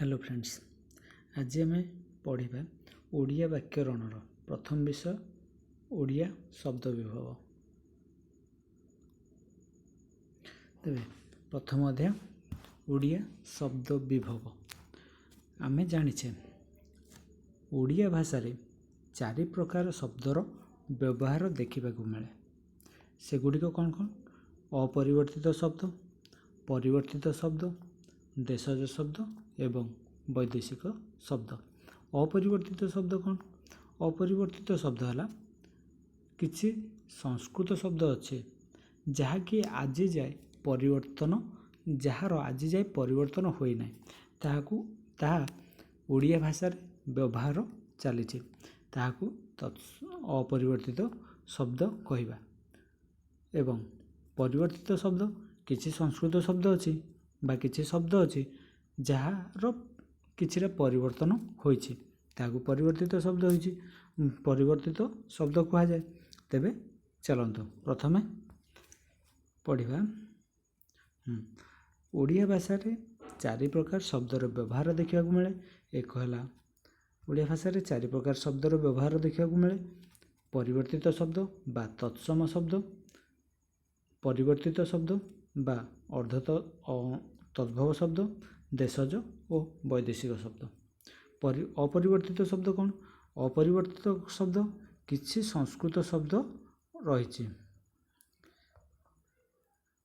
Hello friends, आज आम पढ़ा ओडिया व्याकरणर प्रथम विषय ओडिया शब्द विभव। तेरे प्रथम अध्याय ओडिया शब्द विभव। आमे जानिछे ओडिया भाषा रे चारि प्रकार शब्दर व्यवहार देखा मिले। सेगुड़िक कौन कौन? अपरिवर्तित शब्द, परिवर्तित शब्द, देशज शब्द एवं वैदेशिक शब्द। अपरिवर्तित शब्द कौन? अपरिवर्तित शब्द है किसी संस्कृत शब्द अच्छे जहाँकि आज जाए परिवर्तन जार आज जाए परिवर्तन होई ताहाकू ताहा ओडिया भाषा व्यवहार चली ताहाकू अपरिवर्तित शब्द कहवा। एवं परिवर्तित शब्द किसी संस्कृत शब्द अच्छी बा किसी शब्द अच्छी जार किछिरा परिवर्तन होइछि ताहाकू परिवर्तित शब्द होइछि परिवर्तित शब्द कहा जाए। तेबे चलंतु प्रथमे पढ़िबा ओडिया भाषा रे चारि प्रकार शब्दर व्यवहार देखा मिले। एक है ओडिया भाषा रे चारि प्रकार शब्दर व्यवहार देखा मिले। परिवर्तित शब्द बा तत्सम शब्द, परिवर्तित शब्द बा अर्ध तद्भव शब्द, देशज और वैदेशिक शब्द। अपरिवर्तित शब्द कौन? अपरिवर्तित शब्द किसी संस्कृत शब्द रही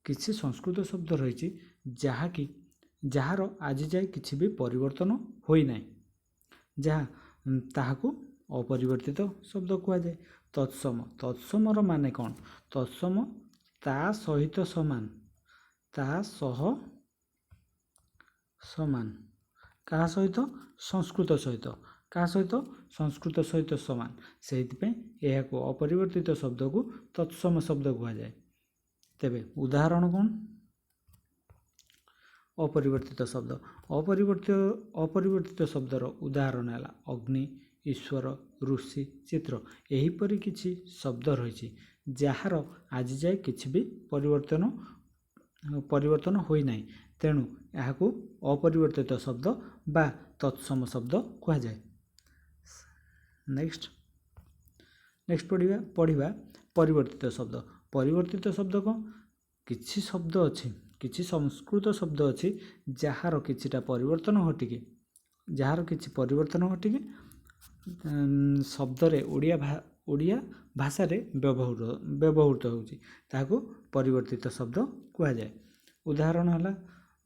किसी संस्कृत शब्द रही जहाँकि जार आज जाए किसी भी परिवर्तन होई नाही जहाँ ताहाकू अपरिवर्तित शब्द कहा जाए। तत्सम तत्समर माने कौन? तत्सम ता सहित समान, ता सह समान क्या सहित? संस्कृत सहित। क्या सहित? संस्कृत सहित समान। से यह अपरिवर्तित शब्द को तत्सम शब्द कहा जाए। तेबे उदाहरण कौन? अपरिवर्तित शब्द अपरिवर्तित शब्दर उदाहरण है अग्नि, ईश्वर, ऋषि, चित्र। एहीपरि किछि शब्द रही जार आज जाए किछि भी परिवर्तन होई नाही तेणु याकू अपरिवर्तित शब्द बा तत्सम शब्द कहा जाए। नेक्स्ट पढ़िबा परिवर्तित शब्द। परिवर्तित शब्द कौन? किछि शब्द अच्छी किछि संस्कृत शब्द अच्छी जार किछिटा परिवर्तन घटिकी शब्द रे ओडिया भाषा रे व्यवहृत होउछि ताहाकू परिवर्तित शब्द कहा जाए। उदाहरण है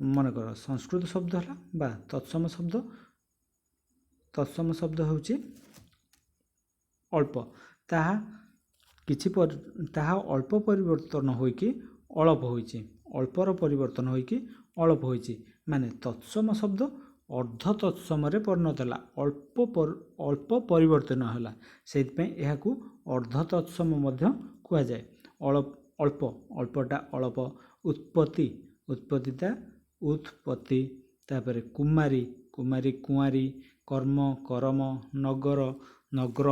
मनकर संस्कृत शब्द है बा तत्सम शब्द होउछि अल्प। ताहा अल्प परिवर्तन होइकी अल्प होइछि, अल्पर परिवर्तन होइकी अल्प होइछि माने तत्सम शब्द अर्ध तत्सम रे परिणत है अल्प परिवर्तन है से अर्ध तत्सम कहा जाए। अल्प अल्पटा अल्प। उत्पत्ति उत्पत्तिटा उत्पत्ति। तापर कुमारी कुमारी कुआरी। कर्म करम। नगर नगर।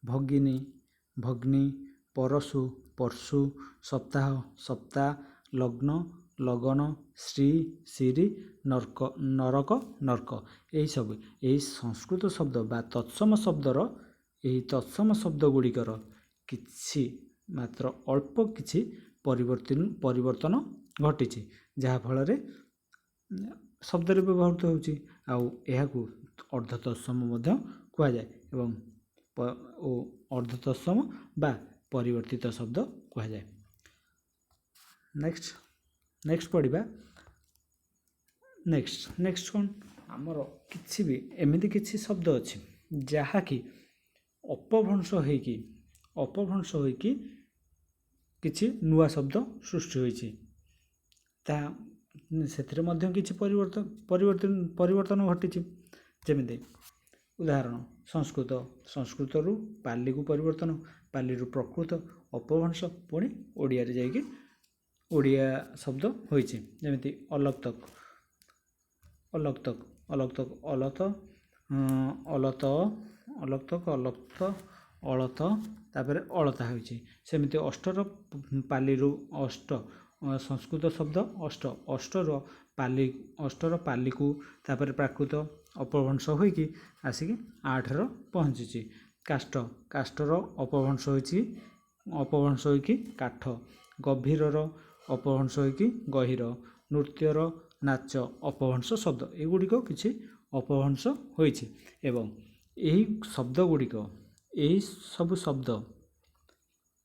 भगिनी भग्नी। परशु परशु। सप्ताह सप्ताह। लग्न लगन। श्री श्री। नरक नरक नरक। यही सब यही संस्कृत शब्द बा तत्सम शब्दर यही तत्सम शब्द गुड़िकर किछि मात्र अल्प किछि परिवर्तन घटी जहाँफल शब्द व्यवहृत होउछि आउ अर्ध तत्सम कहा जाए एवं अर्ध तत्सम बा परिवर्तित शब्द कहा जाए। नेक्स्ट पढ़िबा नेक्स्ट कौन? आमर किछि भी एमिति किछि शब्द अच्छी जहाँकि अपभ्रंश होइकी किछि नुआ शब्द सृष्टि होइछि सेथिरे मध्य किछि परिवर्तन घटिछि। जेमिति उदाहरण संस्कृत रु पाली को परिवर्तन, पाली रु प्रकृत, अपभ्रंश पुणी ओडिया रे जाइकी ओडिया शब्द होइछि। जेमिति अलक्तक अलक्तक अलक्तक अलत अलत अलक्तक अलक्त अलत तापर अलता होइछि। सेमिति अष्टर पाली रु अष्ट संस्कृत शब्द अष्ट अष्टर ପାଲି ଅଷ୍ଟର ପାଲିକୁ ତାପରେ ପ୍ରାକୃତ ଅପଭ୍ରଂଶ ହୋଇକି ଆସିକି 8ର ପହଞ୍ଚିଛି। କାଷ୍ଟର ଅପଭ୍ରଂଶ ହୋଇକି କାଠ, ଗଭୀରର ଅପଭ୍ରଂଶ ହୋଇକି ଗହୀର, ନୃତ୍ୟର ନାଚ ଅପଭ୍ରଂଶ ଶବ୍ଦ, ଏଗୁଡ଼ିକ କିଛି ଅପଭ୍ରଂଶ ହୋଇଛି। ଏବଂ ଏହି ଶବ୍ଦ ଗୁଡ଼ିକ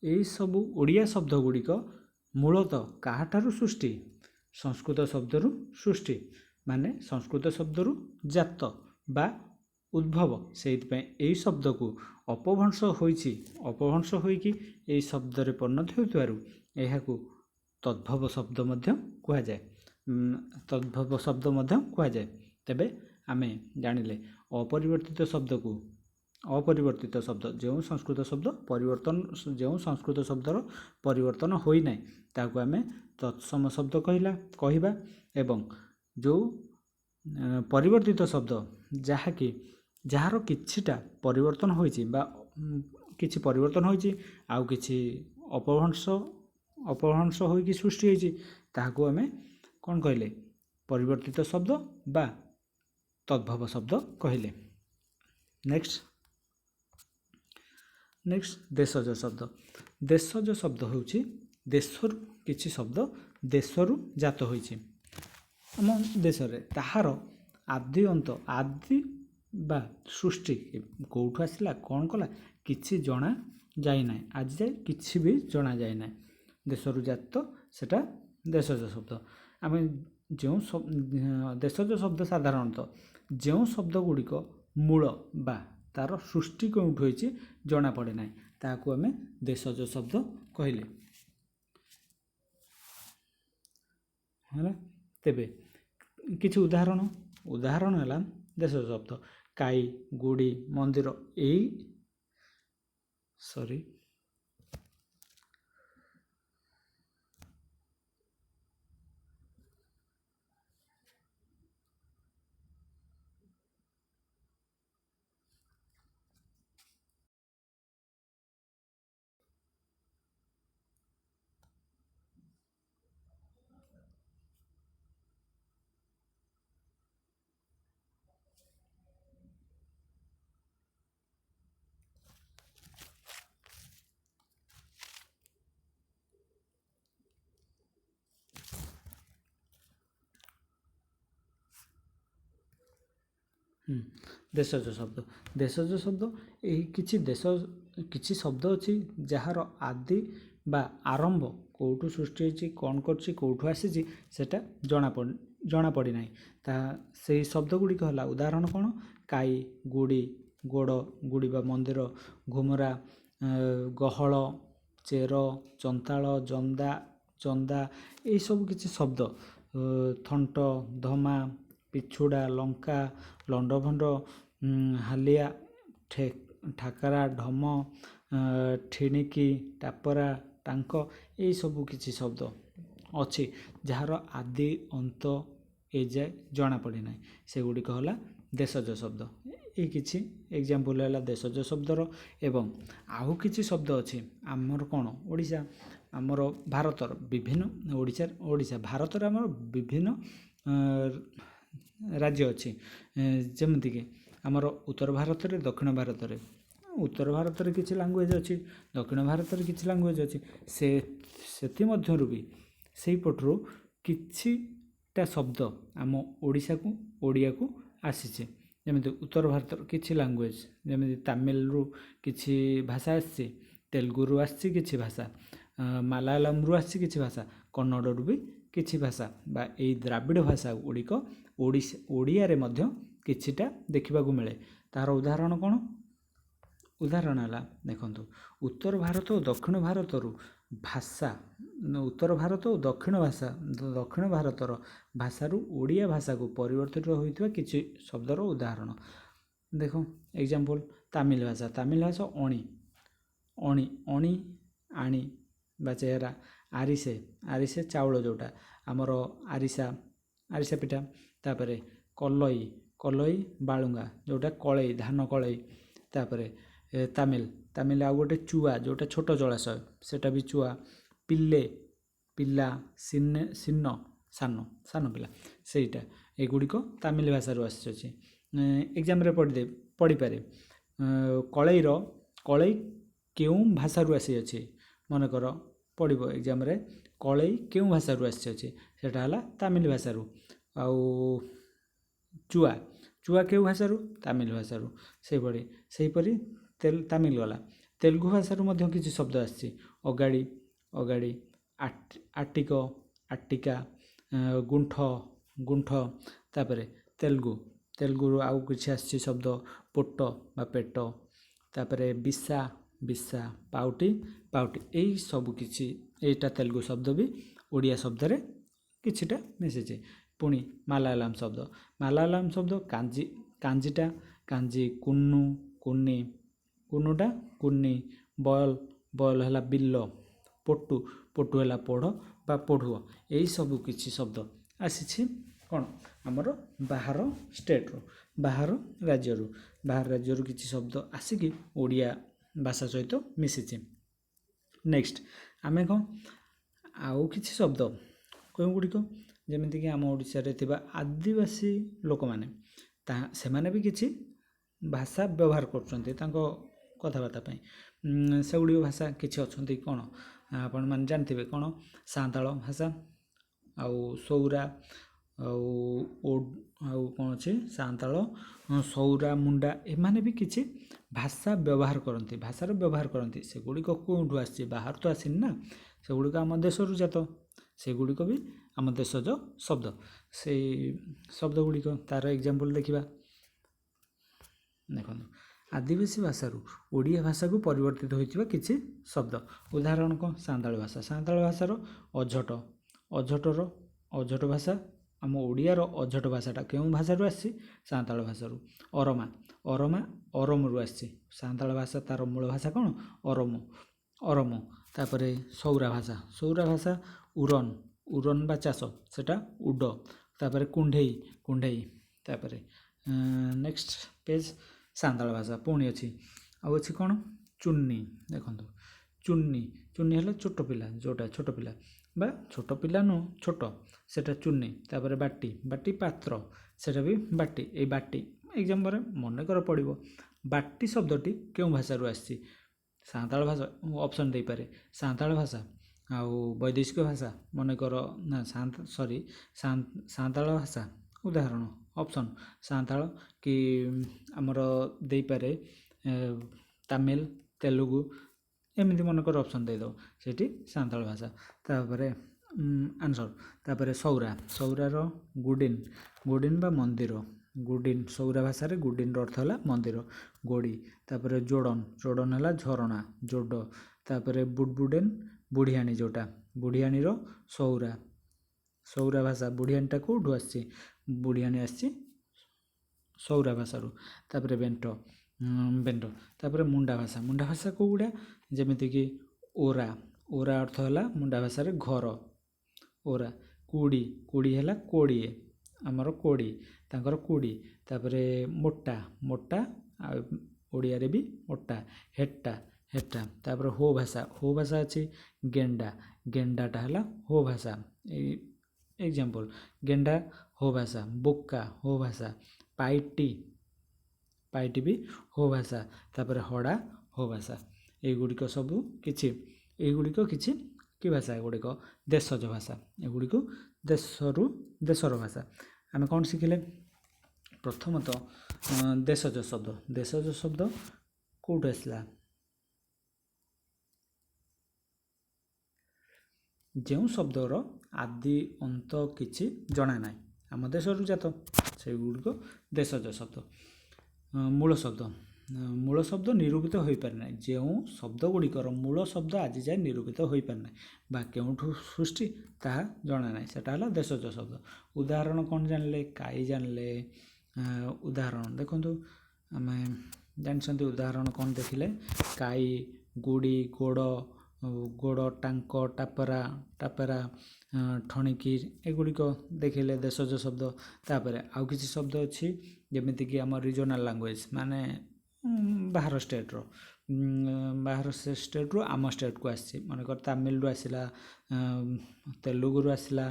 ଏହି ସବୁ ଓଡ଼ିଆ ଶବ୍ଦ ଗୁଡ଼ିକ ମୂଳତଃ କାହାଠାରୁ ସୃଷ୍ଟି? ସଂସ୍କୃତ ଶବ୍ଦରୁ ସୃଷ୍ଟି, ମାନେ ସଂସ୍କୃତ ଶବ୍ଦରୁ ଜାତ ବା ଉଦ୍ଭବ। ସେଇଥିପାଇଁ ଏହି ଶବ୍ଦକୁ ଅପଭ୍ରଂଶ ହୋଇକି ଏହି ଶବ୍ଦରେ ପରିଣତ ହେଉଥିବାରୁ ଏହାକୁ ତଦ୍ଭବ ଶବ୍ଦ ମଧ୍ୟ କୁହାଯାଏ। ତେବେ ଆମେ ଜାଣିଲେ ଅପରିବର୍ତ୍ତିତ ଶବ୍ଦ ଯେଉଁ ସଂସ୍କୃତ ଶବ୍ଦର ପରିବର୍ତ୍ତନ ହୋଇନାହିଁ ତାହାକୁ ଆମେ ତତ୍ସମ ଶବ୍ଦ କହିବା। ଏବଂ ଯେଉଁ ପରିବର୍ତ୍ତିତ ଶବ୍ଦ ଯାହାର କିଛିଟା ପରିବର୍ତ୍ତନ ହୋଇଛି ବା କିଛି ପରିବର୍ତ୍ତନ ହୋଇଛି ଆଉ କିଛି ଅପଭ୍ରଂଶ ହୋଇକି ସୃଷ୍ଟି ହୋଇଛି, ତାହାକୁ ଆମେ କ'ଣ କହିଲେ? ପରିବର୍ତ୍ତିତ ଶବ୍ଦ ବା ତଦ୍ଭବ ଶବ୍ଦ କହିଲେ। ନେକ୍ସଟ ଦେଶଜ ଶବ୍ଦ। ଦେଶଜ ଶବ୍ଦ ହେଉଛି ଦେଶରୁ କିଛି ଶବ୍ଦ ଦେଶରୁ ଜାତ ହୋଇଛି ଆମ ଦେଶରେ, ତାହାର ଆଦି ବା ସୃଷ୍ଟି କେଉଁଠୁ ଆସିଲା, କ'ଣ କଲା, କିଛି ଜଣା ଯାଇନାହିଁ। ଆଜି ଯାଏ କିଛି ବି ଜଣା ଯାଇନାହିଁ। ଦେଶରୁ ଜାତ, ସେଟା ଦେଶଜ ଶବ୍ଦ। ଆମେ ଦେଶଜ ଶବ୍ଦ ସାଧାରଣତଃ ଯେଉଁ ଶବ୍ଦ ଗୁଡ଼ିକ ମୂଳ ବା ତାର ସୃଷ୍ଟି କେଉଁଠୁ ହୋଇଛି ଜଣାପଡ଼େ ନାହିଁ, ତାହାକୁ ଆମେ ଦେଶଜ ଶବ୍ଦ କହିଲେ। ହେଲା, ତେବେ କିଛି ଉଦାହରଣ ହେଲା ଦେଶଜ ଶବ୍ଦ କାଇ, ଗୁଡ଼ି, ମନ୍ଦିର। ଦେଶଜ ଶବ୍ଦ ଏହି କିଛି ଶବ୍ଦ ଅଛି ଯାହାର ଆଦି ବା ଆରମ୍ଭ କେଉଁଠୁ ସୃଷ୍ଟି ହୋଇଛି, କ'ଣ କରୁଛି, କେଉଁଠୁ ଆସିଛି, ସେଟା ଜଣାପଡ଼ିନାହିଁ। ସେହି ଶବ୍ଦ ଗୁଡ଼ିକ ହେଲା, ଉଦାହରଣ କ'ଣ? କାଇ, ଗୁଡ଼ି, ଗୋଡ଼, ଗୁଡ଼ି ବା ମନ୍ଦିର, ଘୁମରା, ଗହଳ, ଚେର, ଚନ୍ତାଳ, ଚନ୍ଦା, ଏହିସବୁ କିଛି ଶବ୍ଦ। ଥଣ୍ଟ, ଧମା, ପିଛୁଡ଼ା, ଲଙ୍କା, ଲଣ୍ଡଭଣ୍ଡ, ହାଲିଆ, ଠାକରା, ଢମ, ଠିଣିକି, ଟାପରା, ଟାଙ୍କ, ଏହିସବୁ କିଛି ଶବ୍ଦ ଅଛି ଯାହାର ଆଦି ଅନ୍ତ ଏଯାଏ ଜଣାପଡ଼େ ନାହିଁ। ସେଗୁଡ଼ିକ ହେଲା ଦେଶଜ ଶବ୍ଦ। ଏଇ କିଛି ଏକ୍ଜାମ୍ପଲ୍ ହେଲା ଦେଶଜ ଶବ୍ଦର। ଏବଂ ଆଉ କିଛି ଶବ୍ଦ ଅଛି ଆମର କ'ଣ, ଆମର ଭାରତର ବିଭିନ୍ନ ଭାରତରେ ଆମର ବିଭିନ୍ନ ରାଜ୍ୟ ଅଛି। ଯେମିତିକି ଆମର ଉତ୍ତର ଭାରତରେ, ଦକ୍ଷିଣ ଭାରତରେ। ଉତ୍ତର ଭାରତରେ କିଛି ଲାଙ୍ଗୁଏଜ୍ ଅଛି, ଦକ୍ଷିଣ ଭାରତରେ କିଛି ଲାଙ୍ଗୁଏଜ୍ ଅଛି। ସେଥିମଧ୍ୟରୁ ବି ସେଇପଟରୁ କିଛିଟା ଶବ୍ଦ ଆମ ଓଡ଼ିଆକୁ ଆସିଛି। ଯେମିତି ଉତ୍ତର ଭାରତର କିଛି ଲାଙ୍ଗୁଏଜ୍, ଯେମିତି ତାମିଲରୁ କିଛି ଭାଷା ଆସିଛି, ତେଲୁଗୁରୁ ଆସିଛି କିଛି ଭାଷା, ମାଲାୟାଲମରୁ ଆସିଛି କିଛି ଭାଷା, କନ୍ନଡ଼ରୁ ବି କିଛି ଭାଷା ବା ଏଇ ଦ୍ରାବିଡ଼ ଭାଷା ଗୁଡ଼ିକ ଓଡ଼ିଆରେ ମଧ୍ୟ କିଛିଟା ଦେଖିବାକୁ ମିଳେ। ତାହାର ଉଦାହରଣ କ'ଣ? ଉଦାହରଣ ହେଲା, ଦେଖନ୍ତୁ, ଉତ୍ତର ଭାରତ ଓ ଦକ୍ଷିଣ ଭାରତର ଭାଷାରୁ ଓଡ଼ିଆ ଭାଷାକୁ ପରିବର୍ତ୍ତିତ ହୋଇଥିବା କିଛି ଶବ୍ଦର ଉଦାହରଣ ଦେଖ। ଏକ୍ଜାମ୍ପଲ୍, ତାମିଲ ଭାଷା ଅଣି, ଆଣି ବା ଚେହେରା, ଆରିସେ ଚାଉଳ, ଯେଉଁଟା ଆମର ଆରିସା ପିଠା। ତାପରେ କଲଇ ବାଳୁଙ୍ଗା, ଯେଉଁଟା କଳେଇ, ଧାନ କଳେଇ। ତାପରେ ତାମିଲ ଆଉ ଗୋଟେ ଚୁଆ, ଯେଉଁଟା ଛୋଟ ଜଳାଶୟ, ସେଟା ବି ଚୁଆ। ପିଲା, ସାନ ପିଲା। ସେଇଟା ଏଗୁଡ଼ିକ ତାମିଲ ଭାଷାରୁ ଆସିଛି। ଏକ୍ଜାମ୍ରେ ପଡ଼ିପାରେ କଳେଇ କେଉଁ ଭାଷାରୁ ଆସିଅଛି, ମନେକର ପଡ଼ିବ ଏକ୍ଜାମ୍ରେ କଳେଇ କେଉଁ ଭାଷାରୁ ଆସିଅଛି, ସେଇଟା ହେଲା ତାମିଲ ଭାଷାରୁ। ଆଉ ଚୁଆ କେଉଁ ଭାଷାରୁ, ତାମିଲ ଭାଷାରୁ। ସେହିପରି ତାମିଲ ଗଲା। ତେଲୁଗୁ ଭାଷାରୁ ମଧ୍ୟ କିଛି ଶବ୍ଦ ଆସିଛି, ଅଗାଡ଼ି, ଆଟିକା, ଗୁଣ୍ଠ। ତାପରେ ତେଲୁଗୁରୁ ଆଉ କିଛି ଆସିଛି ଶବ୍ଦ ପୋଟ ବା ପେଟ। ତାପରେ ବିଶା, ପାଉଟି। ଏଇ ସବୁ କିଛି, ଏଇଟା ତେଲୁଗୁ ଶବ୍ଦ ବି ଓଡ଼ିଆ ଶବ୍ଦରେ କିଛିଟା ମିଶିଛି। ପୁଣି ମାଲାୟାଲାମ ଶବ୍ଦ କାଞ୍ଜି, କୁନୁଟା କୁନି, ବୟଲ ହେଲା ବିଲ, ପଟୁ ହେଲା ପଢ଼ ବା ପଢ଼ୁଅ। ଏଇ ସବୁ କିଛି ଶବ୍ଦ ଆସିଛି କ'ଣ, ଆମର ବାହାର ଷ୍ଟେଟ୍ରୁ, ବାହାର ରାଜ୍ୟରୁ କିଛି ଶବ୍ଦ ଆସିକି ଓଡ଼ିଆ ଭାଷା ସହିତ ମିଶିଛି। ନେକ୍ସଟ ଆମେ କ'ଣ ଆଉ କିଛି ଶବ୍ଦ କେଉଁଗୁଡ଼ିକ, ଯେମିତିକି ଆମ ଓଡ଼ିଶାରେ ଥିବା ଆଦିବାସୀ ଲୋକମାନେ ସେମାନେ ବି କିଛି ଭାଷା ବ୍ୟବହାର କରୁଛନ୍ତି ତାଙ୍କ କଥାବାର୍ତ୍ତା ପାଇଁ। ସେଗୁଡ଼ିକ ଭାଷା କିଛି ଅଛନ୍ତି କ'ଣ ଆପଣମାନେ ଜାଣିଥିବେ, କ'ଣ ସାନ୍ତାଳ ଭାଷା, ଆଉ ସୌରା, ଆଉ କ'ଣ ଅଛି ସାନ୍ତାଳ, ସୌରା, ମୁଣ୍ଡା। ଏମାନେ ବି କିଛି ଭାଷାର ବ୍ୟବହାର କରନ୍ତି। ସେଗୁଡ଼ିକ କେଉଁଠୁ ଆସିଛି, ବାହାରୁ ତ ଆସିନି ନା, ସେଗୁଡ଼ିକ ଆମ ଦେଶରୁ ଜାତ, ସେଗୁଡ଼ିକ ବି ଆମ ଦେଶଜ ଶବ୍ଦ। ସେଇ ଶବ୍ଦ ଗୁଡ଼ିକ ତାର ଏକ୍ଜାମ୍ପଲ୍ ଦେଖିବା। ଦେଖନ୍ତୁ, ଆଦିବାସୀ ଭାଷାରୁ ଓଡ଼ିଆ ଭାଷାକୁ ପରିବର୍ତ୍ତିତ ହୋଇଥିବା କିଛି ଶବ୍ଦ, ଉଦାହରଣ କ'ଣ, ସାନ୍ତାଳ ଭାଷାର ଅଝଟ ଭାଷା। ଆମ ଓଡ଼ିଆର ଅଝଟ ଭାଷାଟା କେଉଁ ଭାଷାରୁ ଆସିଛି, ସାନ୍ତାଳ ଭାଷାରୁ। ଅରମରୁ ଆସିଛି। ସାନ୍ତାଳ ଭାଷା ତାର ମୂଳ ଭାଷା କ'ଣ, ଅରମ। ତାପରେ ସୌରା ଭାଷା ଉରନ ବା ଚାଷ, ସେଟା ଉଡ଼। ତାପରେ କୁଣ୍ଢେଇ। ତାପରେ ନେକ୍ସଟ ପେଜ ସାନ୍ତାଳ ଭାଷା ପୁଣି ଅଛି। ଆଉ ଅଛି କ'ଣ, ଚୁନି। ଦେଖନ୍ତୁ, ଚୁନି ହେଲା ଛୋଟ ପିଲା ବା ଛୋଟ ପିଲା ନୁହଁ, ଛୋଟ, ସେଟା ଚୁନି। ତାପରେ ବାଟି ପାତ୍ର, ସେଟା ବି ବାଟି। ଏଇ ବାଟି ଏକ୍ଜାମ୍ପରେ ମନେକର ପଡ଼ିବ, ବାଟି ଶବ୍ଦଟି କେଉଁ ଭାଷାରୁ ଆସିଛି, ସାନ୍ତାଳ ଭାଷା। ଅପସନ୍ ଦେଇପାରେ, ସାନ୍ତାଳ ଭାଷା ଆଉ ବୈଦେଶିକ ଭାଷା, ମନେକର ନା ସାନ୍ତାଳ ଭାଷା। ଉଦାହରଣ ଅପସନ୍ ସାନ୍ତାଳ କି ଆମର ଦେଇପାରେ ତାମିଲ, ତେଲୁଗୁ, ଏମିତି ମନେକର ଅପସନ୍ ଦେଇଦେବ, ସେଠି ସାନ୍ତାଳ ଭାଷା। ତାପରେ ଆନ୍ସର। ତାପରେ ସୌରାର ଗୁଡ଼ିନ ବା ମନ୍ଦିର। ସୌରା ଭାଷାରେ ଗୁଡ଼ିନର ଅର୍ଥ ହେଲା ମନ୍ଦିର, ଗୋଡ଼ି। ତାପରେ ଜୋଡ଼ନ ହେଲା ଝରଣା, ଜୋଡ଼। ତାପରେ ବୁଡ଼ବୁଡ଼େନ, ବୁଢ଼ିଆଣୀ, ବୁଢ଼ିଆଣୀର ସୌରା ଭାଷା। ବୁଢ଼ିଆଣୀଟା କେଉଁଠୁ ଆସିଛି, ବୁଢ଼ିଆଣୀ ଆସିଛି ସୌରା ଭାଷାରୁ। ତାପରେ ବେଣ୍ଟ। ତାପରେ ମୁଣ୍ଡା ଭାଷା କେଉଁଗୁଡ଼ା, ଯେମିତିକି ଓରା ଅର୍ଥ ହେଲା ମୁଣ୍ଡା ଭାଷାରେ ଘର, ଓରା। କୁଡ଼ି ହେଲା କୋଡ଼ିଏ, ଆମର କୋଡ଼ି, ତାଙ୍କର କୁଡ଼ି। ତାପରେ ମୋଟା, ଆଉ ଓଡ଼ିଆରେ ବି ମୋଟା, ହେଟା। ତାପରେ ହୋ ଭାଷା ଅଛି ଗେଣ୍ଡାଟା ହେଲା ହୋ ଭାଷା। ଏଇ ଏକ୍ଜାମ୍ପଲ୍, ଗେଣ୍ଡା ହୋ ଭାଷା। ବୋକା ହୋ ଭାଷା। ପାଇଟି ବି ହୋ ଭାଷା। ତାପରେ ହଡ଼ା ହୋ ଭାଷା। ଏଇଗୁଡ଼ିକ କିଛି କି ଭାଷା, ଏଗୁଡ଼ିକ ଦେଶଜ ଭାଷା। ଏଗୁଡ଼ିକୁ ଦେଶର ଭାଷା। ଆମେ କ'ଣ ଶିଖିଲେ, ପ୍ରଥମତଃ ଦେଶଜ ଶବ୍ଦ କେଉଁଠୁ ଆସିଲା, ଯେଉଁ ଶବ୍ଦର ଆଦି ଅନ୍ତ କିଛି ଜଣା ନାହିଁ, ଆମ ଦେଶରୁ ଜାତ, ସେଗୁଡ଼ିକ ଦେଶଜ ଶବ୍ଦ। ମୂଳ ଶବ୍ଦ ନିରୂପିତ ହୋଇପାରେ ନାହିଁ। ଯେଉଁ ଶବ୍ଦ ଗୁଡ଼ିକର ମୂଳ ଶବ୍ଦ ଆଜି ଯାଏ ନିରୂପିତ ହୋଇପାରେ ନାହିଁ ବା କେଉଁଠୁ ସୃଷ୍ଟି ତାହା ଜଣା ନାହିଁ, ସେଟା ହେଲା ଦେଶଜ ଶବ୍ଦ। ଉଦାହରଣ କ'ଣ ଜାଣିଲେ, କାଇ ଜାଣିଲେ। ଉଦାହରଣ ଦେଖନ୍ତୁ, ଆମେ ଜାଣିଛନ୍ତି ଉଦାହରଣ କ'ଣ ଦେଖିଲେ, କାଇ, ଗୁଡ଼ି, ଗୋଡ଼, ଟାଙ୍କ, ଟାପେରା, ଠଣିକି, ଏଗୁଡ଼ିକ ଦେଖିଲେ ଦେଶଜ ଶବ୍ଦ। ତାପରେ ଆଉ କିଛି ଶବ୍ଦ ଅଛି, ଯେମିତିକି ଆମ ରିଜନାଲ୍ ଲାଙ୍ଗୁଏଜ୍, ମାନେ ବାହାର ଷ୍ଟେଟ୍ରୁ ଆମ ଷ୍ଟେଟ୍କୁ ଆସିଛି। ମନେକର ତାମିଲରୁ ଆସିଲା, ତେଲୁଗୁରୁ ଆସିଲା,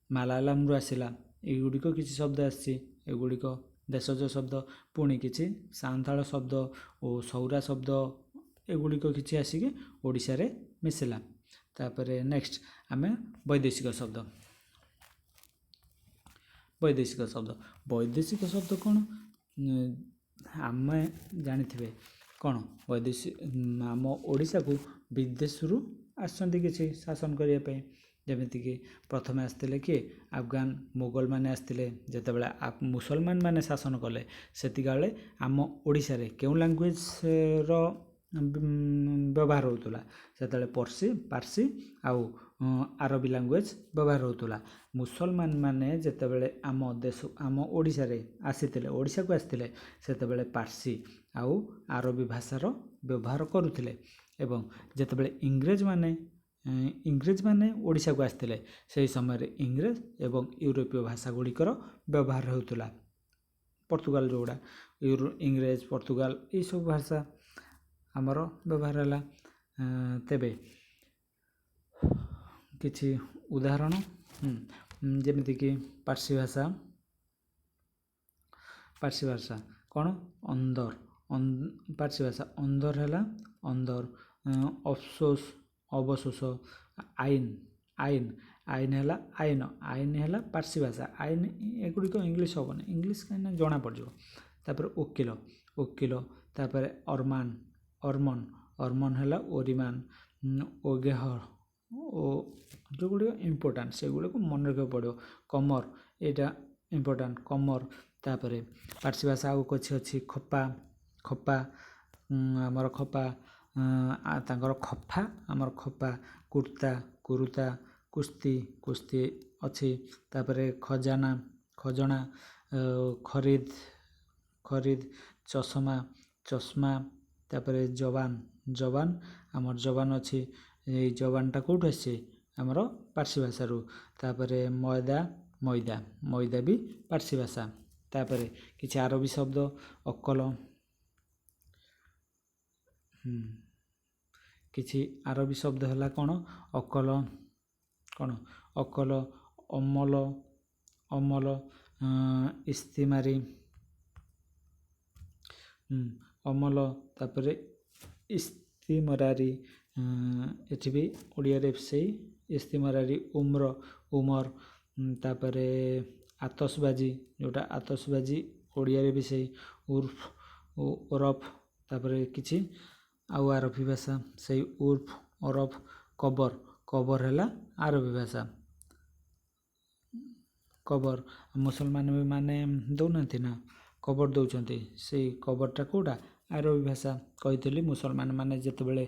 ମାଲାୟାଲାମରୁ ଆସିଲା, ଏଗୁଡ଼ିକ କିଛି ଶବ୍ଦ ଆସିଛି। ଏଗୁଡ଼ିକ ଦେଶଜ ଶବ୍ଦ, ପୁଣି କିଛି ସାନ୍ତାଳ ଶବ୍ଦ ଓ ସୌରା ଶବ୍ଦ ଏଗୁଡ଼ିକ କିଛି ଆସିକି ଓଡ଼ିଶାରେ ମିଶିଲା। ତାପରେ ନେକ୍ସଟ ଆମେ ବୈଦେଶିକ ଶବ୍ଦ। ବୈଦେଶିକ ଶବ୍ଦ କ'ଣ? ଆମେ ଜାଣିଥିବେ କ'ଣ ଆମ ଓଡ଼ିଶାକୁ ବିଦେଶରୁ ଆସିଛନ୍ତି କିଛି ଶାସନ କରିବା ପାଇଁ। ଯେମିତିକି ପ୍ରଥମେ ଆସିଥିଲେ କିଏ? ଆଫଗାନ ମୋଗଲମାନେ ଆସିଥିଲେ। ଯେତେବେଳେ ମୁସଲମାନ ମାନେ ଶାସନ କଲେ ସେତିକିବେଳେ ଆମ ଓଡ଼ିଶାରେ କେଉଁ ଲାଙ୍ଗୁଏଜର ବ୍ୟବହାର ହେଉଥିଲା? ସେତେବେଳେ ପାର୍ସି ଆଉ ଆରବୀ ଲାଙ୍ଗୁଏଜ ବ୍ୟବହାର ହେଉଥିଲା। ମୁସଲମାନ ମାନେ ଯେତେବେଳେ ଆମ ଓଡ଼ିଶାକୁ ଆସିଥିଲେ ସେତେବେଳେ ପାର୍ସି ଆଉ ଆରବୀ ଭାଷାର ବ୍ୟବହାର କରୁଥିଲେ। ଏବଂ ଯେତେବେଳେ ଇଂରେଜମାନେ ଓଡ଼ିଶାକୁ ଆସିଥିଲେ ସେହି ସମୟରେ ଇଂରେଜ ଏବଂ ୟୁରୋପୀୟ ଭାଷା ଗୁଡ଼ିକର ବ୍ୟବହାର ହେଉଥିଲା। ପର୍ତ୍ତୁଗାଲ ଯେଉଁଗୁଡ଼ା ଇଂରେଜ ପର୍ତ୍ତୁଗାଲ ଏଇସବୁ ଭାଷା ଆମର ବ୍ୟବହାର ହେଲା। ତେବେ କିଛି ଉଦାହରଣ, ଯେମିତିକି ପାର୍ସି ଭାଷା କ'ଣ? ଅନ୍ଦର। ପାର୍ସି ଭାଷା ଅନ୍ଦର ହେଲା ଅନ୍ଦର। ଅବଶୋଷ। ଆଇନ ହେଲା ପାର୍ସି ଭାଷା। ଆଇନ ଏଗୁଡ଼ିକ ଇଂଲିଶ ହେବନି, ଇଂଲିଶ କାହିଁକିନା ଜଣା ପଡ଼ିଯିବ। ତାପରେ ଓକିଲ। ତାପରେ ଅରମନ ହେଲା ଓରିମାନ। ଓଗେହ ଯେଉଁଗୁଡ଼ିକ ଇମ୍ପୋର୍ଟାଣ୍ଟ ସେଗୁଡ଼ିକୁ ମନେ ରଖିବାକୁ ପଡ଼ିବ। କମର, ଏଇଟା ଇମ୍ପୋର୍ଟାଣ୍ଟ କମର। ତାପରେ ପାର୍ସି ଭାଷା ଆଉ କିଛି ଅଛି ଖପା। ଆମର ଖପା, ତାଙ୍କର ଖଫା, ଆମର ଖପା। କୁରୁତା, କୁସ୍ତି ଅଛି। ତାପରେ ଖଜଣା, ଖରିଦ, ଚଷମା। ତାପରେ ଜବାନ, ଆମର ଜବାନ ଅଛି। ଏଇ ଜବାନଟା କେଉଁଠୁ ଆସିଛି? ଆମର ପାର୍ସି ଭାଷାରୁ। ତାପରେ ମଇଦା ବି ପାର୍ସି ଭାଷା। ତାପରେ କିଛି ଆରବୀ ଶବ୍ଦ, ଅକଲ। କିଛି ଆରବୀ ଶବ୍ଦ ହେଲା କ'ଣ? ଅକଲ, ଅମଲ, ଇସ୍ତିମାରୀ। ତାପରେ ଇସ୍ତିମରାରୀ, ଏଠି ବି ଓଡ଼ିଆରେ ସେଇ ଇସ୍ତିମରାରୀ। ଉମର। ତାପରେ ଆତସବାଜି, ଓଡ଼ିଆରେ ବି ସେଇ ଓରଫ। ତାପରେ କିଛି ଆଉ ଆରବୀ ଭାଷା ସେଇ ଓରଫ। କବର ହେଲା ଆରବୀ ଭାଷା। ମୁସଲମାନ ମାନେ ଦେଉନାହାନ୍ତି ନା, କବର ଦେଉଛନ୍ତି। ସେଇ କବରଟା କେଉଁଟା? ଆରବୀ ଭାଷା। କହିଥିଲି ମୁସଲମାନ ମାନେ ଯେତେବେଳେ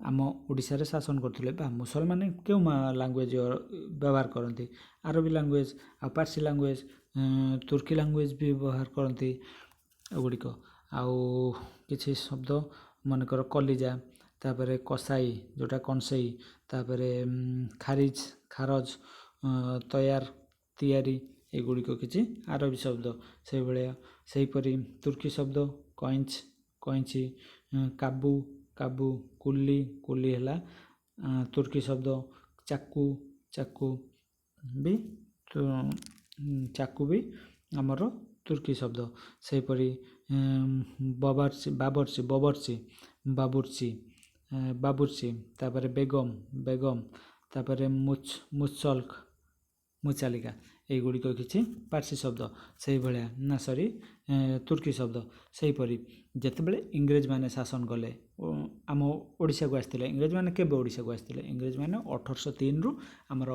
ଆମ ଓଡ଼ିଶାରେ ଶାସନ କରୁଥିଲେ ବା ମୁସଲମାନ କେଉଁ ଲାଙ୍ଗୁଏଜ ବ୍ୟବହାର କରନ୍ତି? ଆରବୀ ଲାଙ୍ଗୁଏଜ ଆଉ ପାର୍ସି ଲାଙ୍ଗୁଏଜ, ତୁର୍କୀ ଲାଙ୍ଗୁଏଜ ବି ବ୍ୟବହାର କରନ୍ତି ଏଗୁଡ଼ିକ। ଆଉ କିଛି ଶବ୍ଦ ମନେକର କଲିଜା। ତାପରେ କସାଇ ଯେଉଁଟା କଂସେଇ। ତାପରେ ଖାରଜ, ତିଆରି ଏଗୁଡ଼ିକ କିଛି ଆରବୀ ଶବ୍ଦ। ସେହିପରି ତୁର୍କୀ ଶବ୍ଦ କଇଁଚି। କାବୁ, କୁଲି ହେଲା ତୁର୍କୀ ଶବ୍ଦ। ଚାକୁ ବି ଆମର ତୁର୍କୀ ଶବ୍ଦ। ସେହିପରି ବାବୁର୍ଚି। ତାପରେ ବେଗମ। ତାପରେ ମୁଚାଲିକା ଏଗୁଡ଼ିକ କିଛି ପାର୍ସି ଶବ୍ଦ। ତୁର୍କୀ ଶବ୍ଦ। ସେହିପରି ଯେତେବେଳେ ଇଂରେଜମାନେ ଶାସନ କଲେ ଆମ ଓଡ଼ିଶାକୁ ଆସିଥିଲେ, ଇଂରେଜମାନେ କେବେ ଓଡ଼ିଶାକୁ ଆସିଥିଲେ? ଇଂରେଜମାନେ 1803ରୁ ଆମର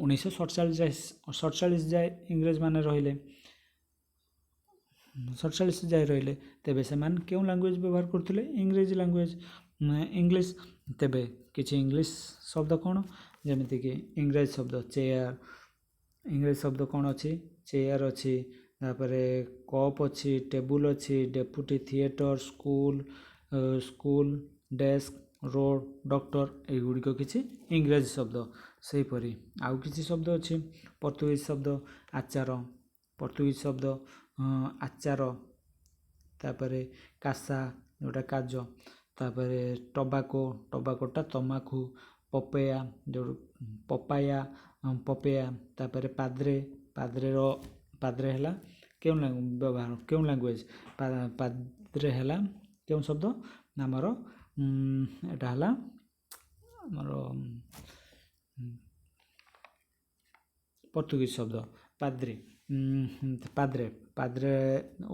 1947 ଯାଏ ଇଂରେଜମାନେ ରହିଲେ। 47 ଯାଏ ରହିଲେ। ତେବେ ସେମାନେ କେଉଁ ଲାଙ୍ଗୁଏଜ ବ୍ୟବହାର କରୁଥିଲେ? ଇଂଲିଶ। ତେବେ କିଛି ଇଂଲିଶ ଶବ୍ଦ କ'ଣ? ଯେମିତିକି ଇଂରେଜ ଶବ୍ଦ ଚେୟାର। ଇଂରେଜ ଶବ୍ଦ କ'ଣ ଅଛି? ଚେୟାର ଅଛି। ତାପରେ କପ୍ ଅଛି, ଟେବୁଲ ଅଛି, deputy, theatre, school, desk, road, doctor ଏଗୁଡ଼ିକ କିଛି ଇଂରେଜ ଶବ୍ଦ। ସେହିପରି ଆଉ କିଛି ଶବ୍ଦ ଅଛି ପର୍ତ୍ତୁଗୀଜ ଶବ୍ଦ ଆଚାର। ତାପରେ କାସା ଯେଉଁଟା କାଜ। ତାପରେ ଟବାକୋଟା ତମାଖୁ। ପପାୟା। ତାପରେ ପାଦ୍ରେ ହେଲା କେଉଁ ବ୍ୟବହାର କେଉଁ ଲାଙ୍ଗୁଏଜ୍ ପାଦ୍ରେ ହେଲା କେଉଁ ଶବ୍ଦ ନା ଆମର ଏଟା ହେଲା ଆମର ପର୍ତ୍ତୁଗୀଜ ଶବ୍ଦ ପାଦ୍ରି ପାଦ୍ରେ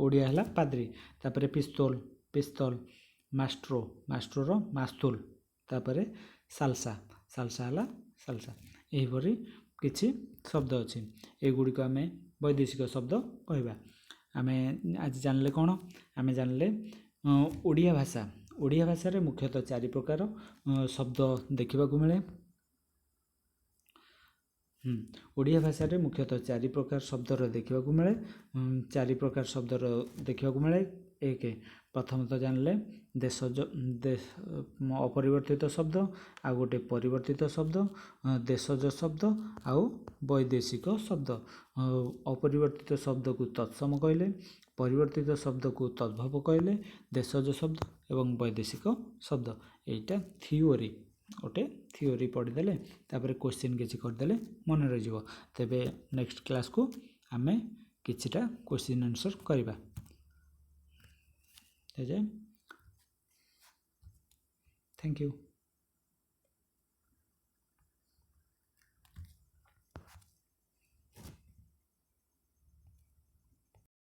ଓଡ଼ିଆ ହେଲା ପାଦ୍ରି। ତାପରେ ପିସ୍ତଲ ମାଷ୍ଟ୍ରୋର ମାସ୍ତୁଲ। ତାପରେ ସାଲସା ହେଲା ସାଲସା। ଏହିପରି କିଛି ଶବ୍ଦ ଅଛି। ଏଗୁଡ଼ିକ ଆମେ ବୈଦେଶିକ ଶବ୍ଦ କହିବା। ଆମେ ଆଜି ଜାଣିଲେ କ'ଣ? ଆମେ ଜାଣିଲେ ଓଡ଼ିଆ ଭାଷାରେ ମୁଖ୍ୟତଃ 4 ପ୍ରକାର ଶବ୍ଦ ଦେଖିବାକୁ ମିଳେ। ଓଡ଼ିଆ ଭାଷାରେ ମୁଖ୍ୟତଃ 4 ପ୍ରକାର ଶବ୍ଦର ଦେଖିବାକୁ ମିଳେ। 4 ପ୍ରକାର ଶବ୍ଦର ଦେଖିବାକୁ ମିଳେ। 1 ପ୍ରଥମତଃ ଜାଣିଲେ ଅପରିବର୍ତ୍ତିତ ଶବ୍ଦ, ଆଉ ଗୋଟେ ପରିବର୍ତ୍ତିତ ଶବ୍ଦ, ଦେଶଜ ଶବ୍ଦ ଆଉ ବୈଦେଶିକ ଶବ୍ଦ। ଅପରିବର୍ତ୍ତିତ ଶବ୍ଦକୁ ତତ୍ସମ କହିଲେ, ପରିବର୍ତ୍ତିତ ଶବ୍ଦକୁ ତଦ୍ଭବ କହିଲେ, ଦେଶଜ ଶବ୍ଦ ଏବଂ ବୈଦେଶିକ ଶବ୍ଦ। ଏଇଟା ଗୋଟେ ଥିଓରି ପଢ଼ିଦେଲେ ତାପରେ କ୍ୱେଶ୍ଚିନ୍ କିଛି କରିଦେଲେ ମନେ ରହିଯିବ। ତେବେ ନେକ୍ସଟ କ୍ଲାସ୍କୁ ଆମେ କିଛିଟା କ୍ୱେଶ୍ଚିନ୍ ଆନ୍ସର୍ କରିବା। Thank you.